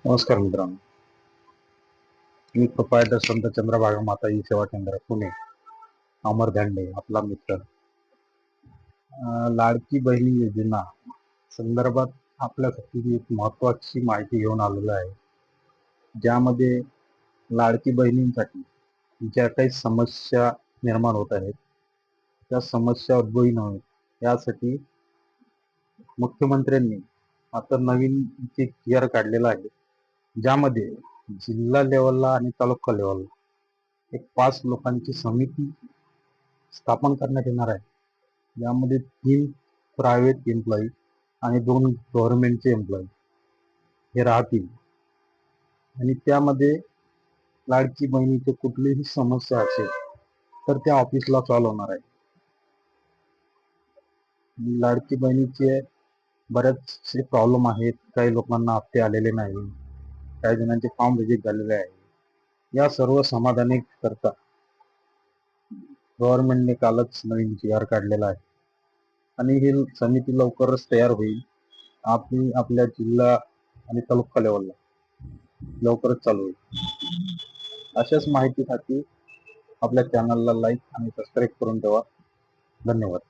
नमस्कार मित्रांनो, मी प्रोपायटर संत चंद्रभागा माता ई सेवा केंद्र पुणे, अमर धांडे आपला मित्र. लाडकी बहिणी योजना संदर्भात आपल्यासाठी एक महत्वाची माहिती घेऊन आलेलो आहे, ज्यामध्ये लाडकी बहिणींसाठी ज्या काही समस्या निर्माण होत आहेत त्या समस्या उद्भवी नव्हे यासाठी मुख्यमंत्र्यांनी आता नवीन गिअर काढलेला आहे, ज्यामध्ये जिल्हा लेवलला आणि तालुका लेवलला एक 5 लोकांची समिती स्थापन करण्यात येणार आहे. यामध्ये 3 प्रायव्हेट एम्प्लॉई आणि 2 गव्हर्नमेंटचे एम्प्लॉई हे राहतील आणि त्यामध्ये लाडकी बहिणीची कुठलीही समस्या असेल तर त्या ऑफिसला सॉल्व्ह होणार आहे. लाडकी बहिणीचे बरेचसे प्रॉब्लेम आहेत. काही लोकांना हप्ते आलेले नाही, काही जणांचे फॉर्म रिजेक्ट झालेले आहे. या सर्व समाधानी करता गव्हर्नमेंटने कालच नवीन GR काढलेला आहे आणि ही समिती लवकरच तयार होईल. आपली आपल्या जिल्हा आणि तालुका लेवलला लवकरच चालू होईल. अशाच माहितीसाठी आपल्या चॅनलला लाईक आणि सबस्क्राईब करून ठेवा. धन्यवाद.